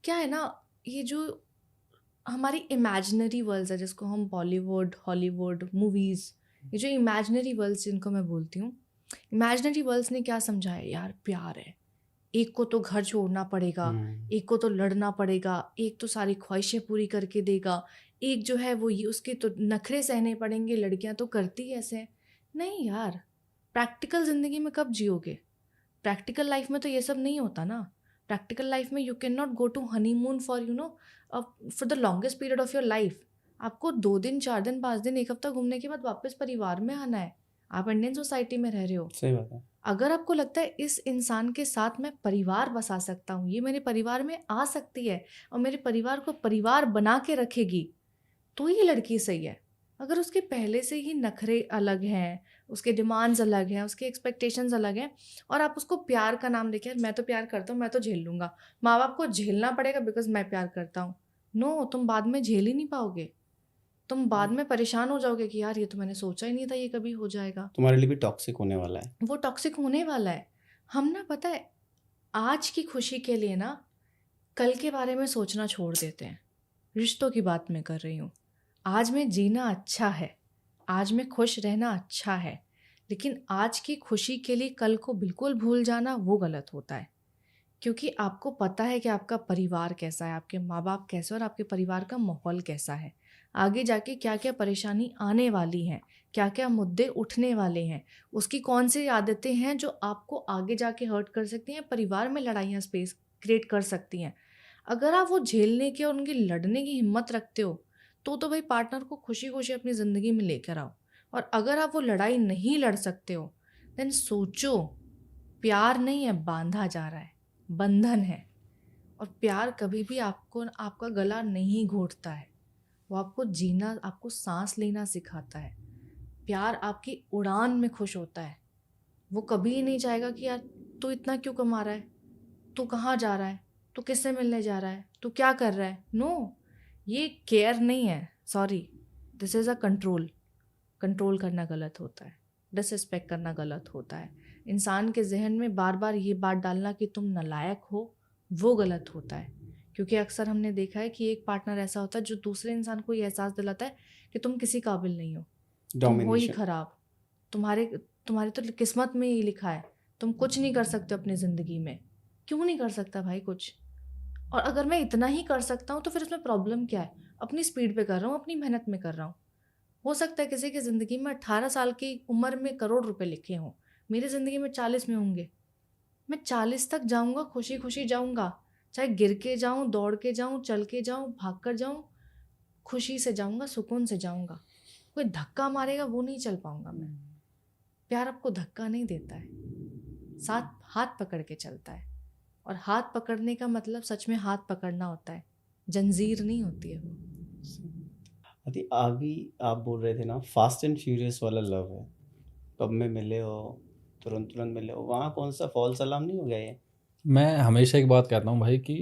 क्या है ना, ये जो हमारी इमेजिनरी वर्ल्ड्स है, जिसको हम बॉलीवुड, हॉलीवुड, मूवीज़, ये जो इमेजिनरी वर्ल्ड्स जिनको मैं बोलती हूँ, इमेजिनरी वर्ल्ड्स ने क्या समझाया यार, प्यार है, एक को तो घर छोड़ना पड़ेगा, एक को तो लड़ना पड़ेगा, एक तो सारी ख्वाहिशें पूरी करके देगा, एक जो है वो ये उसके तो नखरे सहने पड़ेंगे, लड़कियां तो करती ऐसे हैं। नहीं यार, प्रैक्टिकल ज़िंदगी में कब जियोगे? प्रैक्टिकल लाइफ में तो ये सब नहीं होता ना। प्रैक्टिकल लाइफ में you can not go to honeymoon for for the longest period of your life. आपको 2 दिन, 4 दिन, 5 दिन, एक हफ्ता घूमने के बाद वापस परिवार में आना है। आप इंडियन सोसाइटी में रह रहे हो। सही बात है। अगर आपको लगता है इस इंसान के साथ मैं परिवार बसा सकता हूँ, ये मेरे परिवार में आ सकती है और मेरे परिवार को परिवार बना के रखेगी, तो ये लड़की सही है। अगर उसके पहले से ही नखरे अलग हैं, उसके डिमांड्स अलग हैं, उसके एक्सपेक्टेशंस अलग हैं, और आप उसको प्यार का नाम देके, मैं तो प्यार करता हूँ, मैं तो झेल लूँगा, माँ बाप को झेलना पड़ेगा बिकॉज मैं प्यार करता हूँ। नो, तुम बाद में झेल ही नहीं पाओगे। तुम बाद में परेशान हो जाओगे कि यार ये तो मैंने सोचा ही नहीं था ये कभी हो जाएगा। तुम्हारे लिए भी टॉक्सिक होने वाला है। वो टॉक्सिक होने वाला है। हम ना, पता है, आज की खुशी के लिए ना कल के बारे में सोचना छोड़ देते हैं। रिश्तों की बात मैं कर रही हूँ। आज में जीना अच्छा है, आज में खुश रहना अच्छा है, लेकिन आज की खुशी के लिए कल को बिल्कुल भूल जाना वो गलत होता है। क्योंकि आपको पता है कि आपका परिवार कैसा है, आपके माँ बाप कैसे, और आपके परिवार का माहौल कैसा है, आगे जाके क्या क्या परेशानी आने वाली हैं, क्या क्या मुद्दे उठने वाले हैं, उसकी कौन सी आदतें हैं जो आपको आगे जाके हर्ट कर सकती हैं, परिवार में लड़ाइयाँ स्पेस क्रिएट कर सकती हैं। अगर आप वो झेलने की और उनकी लड़ने की हिम्मत रखते हो, तो भाई पार्टनर को खुशी खुशी अपनी ज़िंदगी में लेकर आओ। और अगर आप वो लड़ाई नहीं लड़ सकते हो, देन सोचो, प्यार नहीं है, बांधा जा रहा है, बंधन है। और प्यार कभी भी आपको आपका गला नहीं घोटता है, वो आपको जीना, आपको सांस लेना सिखाता है। प्यार आपकी उड़ान में खुश होता है। वो कभी नहीं चाहेगा कि यार तू इतना क्यों कमा रहा है, तू कहाँ जा रहा है, तू किससे मिलने जा रहा है, तू क्या कर रहा है। नो, ये केयर नहीं है, sorry, this is a control. Control करना गलत होता है, डिसरिस्पेक्ट करना गलत होता है, इंसान के जहन में बार बार ये बात डालना कि तुम नालायक हो, वो गलत होता है। क्योंकि अक्सर हमने देखा है कि एक पार्टनर ऐसा होता है जो दूसरे इंसान को ये एहसास दिलाता है कि तुम किसी काबिल नहीं हो, तुम हो ही डोमिनेशन। खराब, तुम्हारे तुम्हारी तो किस्मत में ही लिखा है, तुम कुछ नहीं कर सकते अपनी ज़िंदगी में। क्यों नहीं कर सकता भाई कुछ? और अगर मैं इतना ही कर सकता हूँ तो फिर इसमें प्रॉब्लम क्या है? अपनी स्पीड पे कर रहा हूँ, अपनी मेहनत में कर रहा हूँ। हो सकता है किसी की ज़िंदगी में 18 साल की उम्र में करोड़ रुपए लिखे हों, मेरी ज़िंदगी में 40 में होंगे। मैं 40 तक जाऊँगा, खुशी खुशी जाऊँगा, चाहे गिर के जाऊँ, दौड़ के जाऊँ, चल के जाऊँ, भाग कर जाऊँ, खुशी से जाऊँगा, सुकून से जाऊँगा। कोई धक्का मारेगा वो नहीं चल पाऊँगा मैं। प्यार आपको धक्का नहीं देता है, साथ हाथ पकड़ के चलता है। और हाथ पकड़ने का मतलब सच में हाथ पकड़ना होता है, जंजीर नहीं होती है वो। अभी अभी आप बोल रहे थे ना, फास्ट एंड फ्यूरियस वाला लव है, कब में मिले हो, तुरंत तुरंत मिले हो, वहाँ कौन सा फॉल्स अलार्म नहीं हो गया ये? मैं हमेशा एक बात कहता हूँ भाई कि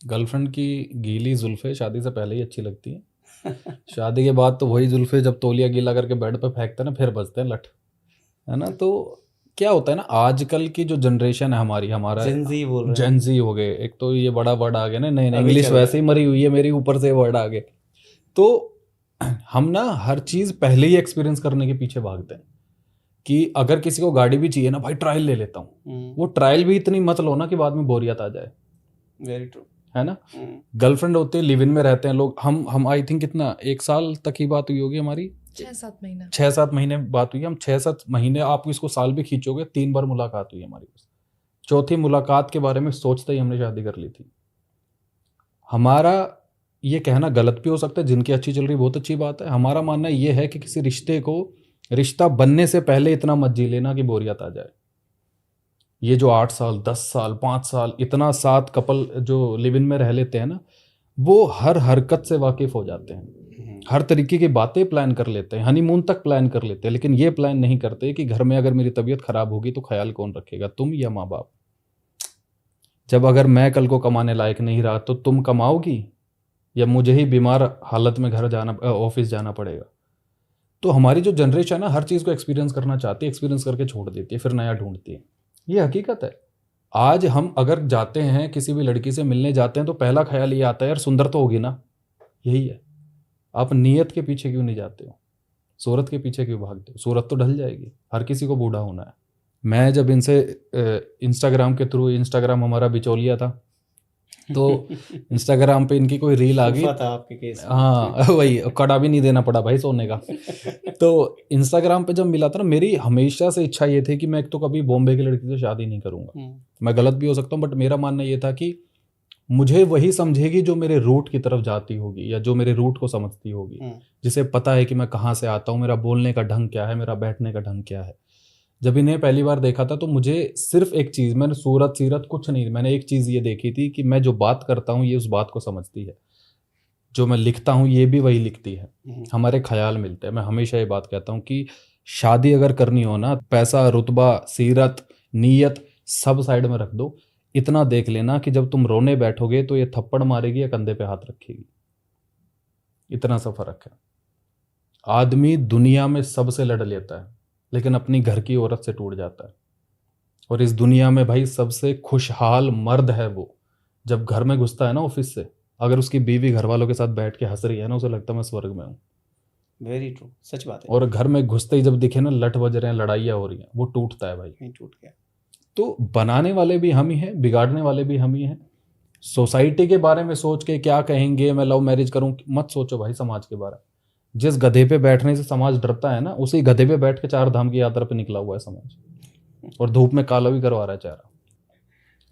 गर्लफ्रेंड की गीली जुल्फ़ें शादी से पहले ही अच्छी लगती हैं। शादी के बाद तो वही जुल्फ़ें जब तौलिया गीला करके बेड पे फेंकते हैं ना, फिर बजते हैं लठ, है ना? तो क्या होता है ना, आजकल की जो जनरेशन है हमारी, हमारा जेनजी बोल रहे हैं। जेनजी हो गए, एक तो ये बड़ा वर्ड आ गया ना, नए नए अभी इंग्लिश चल रहा वैसे ही मरी हुई है मेरी, ऊपर से वर्ड आ गए। तो हम ना हर चीज़ पहले ही एक्सपीरियंस करने के पीछे भागते हैं कि अगर किसी को गाड़ी भी चाहिए ना, भाई ट्रायल ले लेता हूँ। वो ट्रायल भी इतनी मत लो ना कि बाद में बोरियत आ जाए, वेरी ट्रू। है ना? गर्लफ्रेंड होते हैं, लिव इन में रहते हैं लोग, हम आई थिंक कितना 1 साल तक ही बात हुई होगी हमारी, 6-7 महीना। 6-7 महीने बात हुई, हम 6-7 महीने, आप इसको साल भी खींचोगे, 3 बार मुलाकात हुई हमारी बस। चौथी मुलाकात के बारे में सोचते ही हमने शादी कर ली थी। हमारा ये कहना गलत भी हो सकता है, जिनकी अच्छी चल रही बहुत अच्छी बात है। हमारा मानना ये है कि किसी रिश्ते को, रिश्ता बनने से पहले इतना मत जी लेना कि बोरियत आ जाए। ये जो 8 साल, 10 साल, 5 साल, इतना साथ कपल जो लिव इन में रह लेते हैं ना, वो हर हरकत से वाकिफ हो जाते हैं, हर तरीके की बातें प्लान कर लेते हैं, हनीमून तक प्लान कर लेते हैं, लेकिन ये प्लान नहीं करते कि घर में अगर मेरी तबीयत खराब होगी तो ख्याल कौन रखेगा, तुम या माँ बाप? जब अगर मैं कल को कमाने लायक नहीं रहा तो तुम कमाओगी या मुझे ही बीमार हालत में घर जाना, ऑफिस जाना पड़ेगा? तो हमारी जो जनरेशन है ना, हर चीज़ को एक्सपीरियंस करना चाहती है, एक्सपीरियंस करके छोड़ देती है, फिर नया ढूंढती है। ये हकीकत है। आज हम अगर जाते हैं किसी भी लड़की से मिलने जाते हैं तो पहला ख्याल ये आता है यार सुंदर तो होगी ना, यही है। आप नियत के पीछे क्यों नहीं जाते हो, सूरत के पीछे क्यों भागते हो? सूरत तो ढल जाएगी, हर किसी को बूढ़ा होना है। मैं जब इनसे इंस्टाग्राम के थ्रू, इंस्टाग्राम हमारा बिचौलिया था, तो इंस्टाग्राम पे इनकी कोई रील आ गई, फूफा था आपके केस में। हाँ वही, कड़ा भी नहीं देना पड़ा भाई सोने का। तो इंस्टाग्राम पे जब मिला था ना, मेरी हमेशा से इच्छा ये थी कि मैं एक तो कभी बॉम्बे की लड़की से शादी नहीं करूंगा। मैं गलत भी हो सकता हूँ, बट मेरा मानना ये था कि मुझे वही समझेगी जो मेरे रूट की तरफ जाती होगी, या जो मेरे रूट को समझती होगी, जिसे पता है कि मैं कहाँ से आता हूँ, मेरा बोलने का ढंग क्या है, मेरा बैठने का ढंग क्या है। जब इन्हें पहली बार देखा था तो मुझे सिर्फ एक चीज़, मैंने सूरत सीरत कुछ नहीं, मैंने एक चीज़ ये देखी थी कि मैं जो बात करता हूँ ये उस बात को समझती है, जो मैं लिखता हूँ ये भी वही लिखती है, हमारे ख्याल मिलते हैं। मैं हमेशा ये बात कहता हूँ कि शादी अगर करनी हो ना, पैसा, रुतबा, सीरत, नीयत सब साइड में रख दो। इतना देख लेना कि जब तुम रोने बैठोगे तो ये थप्पड़ मारेगी या कंधे पे हाथ रखेगी, इतना सा फर्क है। आदमी दुनिया में सबसे लड़ लेता है लेकिन अपनी घर की औरत से टूट जाता है। और इस दुनिया में भाई सबसे खुशहाल मर्द है वो जब घर में घुसता है ना ऑफिस से, अगर उसकी बीवी घर वालों के साथ बैठ के हंस रही है ना, उसे लगता है मैं स्वर्ग में हूँ। वेरी ट्रू, सच बात है। और घर में घुसते ही जब दिखे ना लठ बज रहे हैं, लड़ाइयाँ हो रही हैं, वो टूटता है भाई। कहीं टूट गया। तो बनाने वाले भी हम ही हैं, बिगाड़ने वाले भी हम ही हैं। सोसाइटी के बारे में सोच के क्या कहेंगे, मैं लव मैरिज करूं, मत सोचो भाई समाज के बारे में। जिस गधे पे बैठने से समाज डरता है ना, उसी गधे पे बैठ के 4 धाम की यात्रा पे निकला हुआ है समाज, और धूप में काला भी करवा रहा है चेहरा।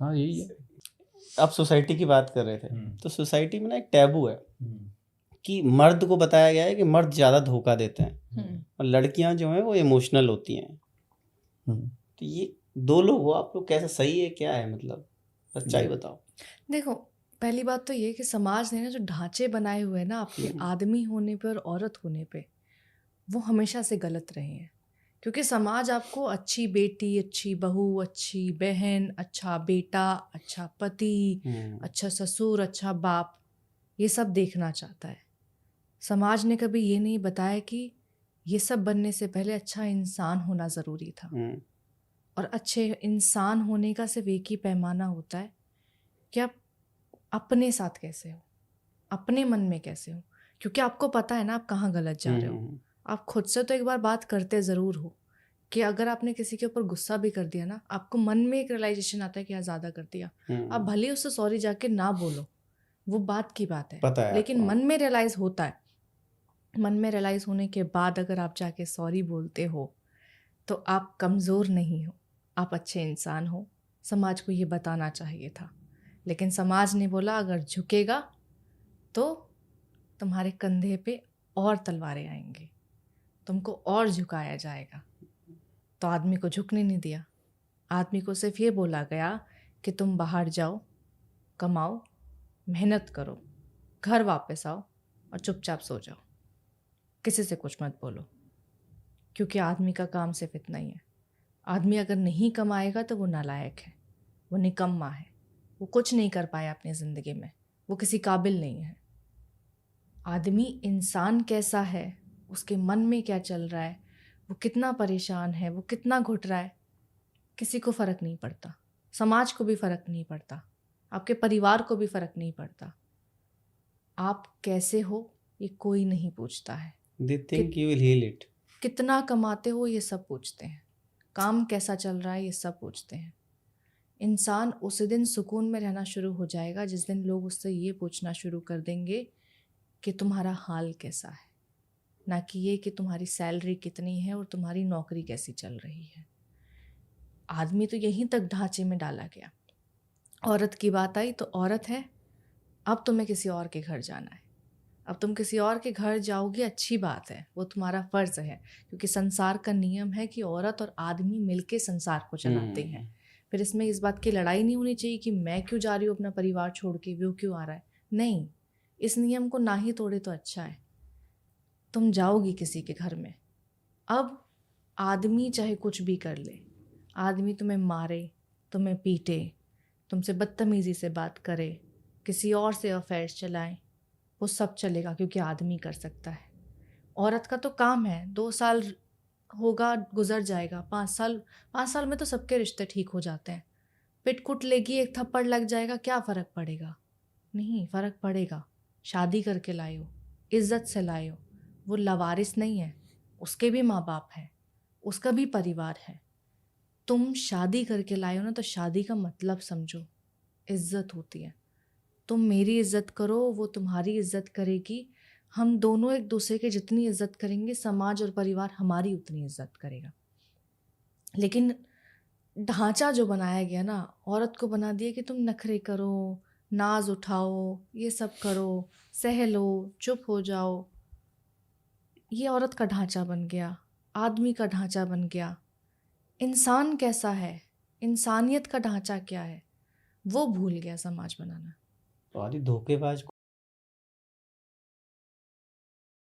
हाँ यही है। आप सोसाइटी की बात कर रहे थे, तो सोसाइटी में ना एक टैबू है कि मर्द को बताया गया है कि मर्द ज़्यादा धोखा देते हैं और लड़कियां जो हैं वो इमोशनल होती हैं। तो ये दो लोग हो आप लोग, कैसा सही है क्या है, मतलब सच्चाई बताओ। देखो, पहली बात तो ये कि समाज ने ना जो ढांचे बनाए हुए हैं ना आपके आदमी होने पे और औरत होने पे, वो हमेशा से गलत रहे हैं। क्योंकि समाज आपको अच्छी बेटी, अच्छी बहू, अच्छी बहन, अच्छा बेटा, अच्छा पति, अच्छा ससुर, अच्छा बाप, ये सब देखना चाहता है। समाज ने कभी ये नहीं बताया कि ये सब बनने से पहले अच्छा इंसान होना ज़रूरी था। और अच्छे इंसान होने का सिर्फ एक ही पैमाना होता है कि आप अपने साथ कैसे हो, अपने मन में कैसे हो। क्योंकि आपको पता है ना आप कहाँ गलत जा रहे हो। आप खुद से तो एक बार बात करते ज़रूर हो कि अगर आपने किसी के ऊपर गुस्सा भी कर दिया ना, आपको मन में एक रियलाइजेशन आता है कि यार ज़्यादा कर दिया। आप भले ही उससे सॉरी जाके ना बोलो, वो बात की बात है, पता है लेकिन आपको। मन में रियलाइज़ होता है। मन में रियलाइज़ होने के बाद अगर आप जाके सॉरी बोलते हो तो आप कमज़ोर नहीं हो, आप अच्छे इंसान हो। समाज को ये बताना चाहिए था, लेकिन समाज ने बोला अगर झुकेगा तो तुम्हारे कंधे पे और तलवारें आएंगी, तुमको और झुकाया जाएगा। तो आदमी को झुकने नहीं दिया। आदमी को सिर्फ ये बोला गया कि तुम बाहर जाओ, कमाओ, मेहनत करो, घर वापस आओ और चुपचाप सो जाओ, किसी से कुछ मत बोलो। क्योंकि आदमी का काम सिर्फ इतना ही है। आदमी अगर नहीं कमाएगा तो वो नालायक है, वो निकम्मा है, वो कुछ नहीं कर पाया अपनी ज़िंदगी में, वो किसी काबिल नहीं है। आदमी इंसान कैसा है, उसके मन में क्या चल रहा है, वो कितना परेशान है, वो कितना घुट रहा है, किसी को फ़र्क नहीं पड़ता। समाज को भी फ़र्क नहीं पड़ता, आपके परिवार को भी फ़र्क नहीं पड़ता। आप कैसे हो ये कोई नहीं पूछता है। They think you will heal it. कितना कमाते हो ये सब पूछते हैं, काम कैसा चल रहा है ये सब पूछते हैं। इंसान उसी दिन सुकून में रहना शुरू हो जाएगा जिस दिन लोग उससे ये पूछना शुरू कर देंगे कि तुम्हारा हाल कैसा है, ना कि ये कि तुम्हारी सैलरी कितनी है और तुम्हारी नौकरी कैसी चल रही है। आदमी तो यहीं तक ढांचे में डाला गया। औरत की बात आई तो औरत है, अब तुम्हें किसी और के घर जाना है, अब तुम किसी और के घर जाओगे, अच्छी बात है, वो तुम्हारा फ़र्ज़ है। क्योंकि संसार का नियम है कि औरत और आदमी मिलके संसार को चलाते हैं। फिर इसमें इस बात की लड़ाई नहीं होनी चाहिए कि मैं क्यों जा रही हूँ अपना परिवार छोड़ के, वो क्यों आ रहा है। नहीं, इस नियम को ना ही तोड़े तो अच्छा है। तुम जाओगी किसी के घर में, अब आदमी चाहे कुछ भी कर ले, आदमी तुम्हें मारे, तुम्हें पीटे, तुमसे बदतमीज़ी से बात करे, किसी और से अफेयर्स चलाएं, वो सब चलेगा क्योंकि आदमी कर सकता है। औरत का तो काम है, 2 साल होगा गुजर जाएगा, 5 साल में तो सबके रिश्ते ठीक हो जाते हैं। पिट कुट लेगी, एक थप्पड़ लग जाएगा, क्या फ़र्क पड़ेगा? नहीं, फ़र्क पड़ेगा। शादी करके लाए हो, इज्जत से लाए हो। वो लवारिस नहीं है, उसके भी माँ बाप हैं, उसका भी परिवार है। तुम शादी करके लाए हो ना, तो शादी का मतलब समझो, इज्जत होती है। तुम मेरी इज्जत करो, वो तुम्हारी इज्जत करेगी। हम दोनों एक दूसरे की जितनी इज्जत करेंगे, समाज और परिवार हमारी उतनी इज्जत करेगा। लेकिन ढांचा जो बनाया गया ना, औरत को बना दिया कि तुम नखरे करो, नाज उठाओ, ये सब करो, सह लो, चुप हो जाओ। ये औरत का ढांचा बन गया, आदमी का ढांचा बन गया। इंसान कैसा है, इंसानियत का ढांचा क्या है, वो भूल गया समाज बनाना। तो आदि धोखेबाज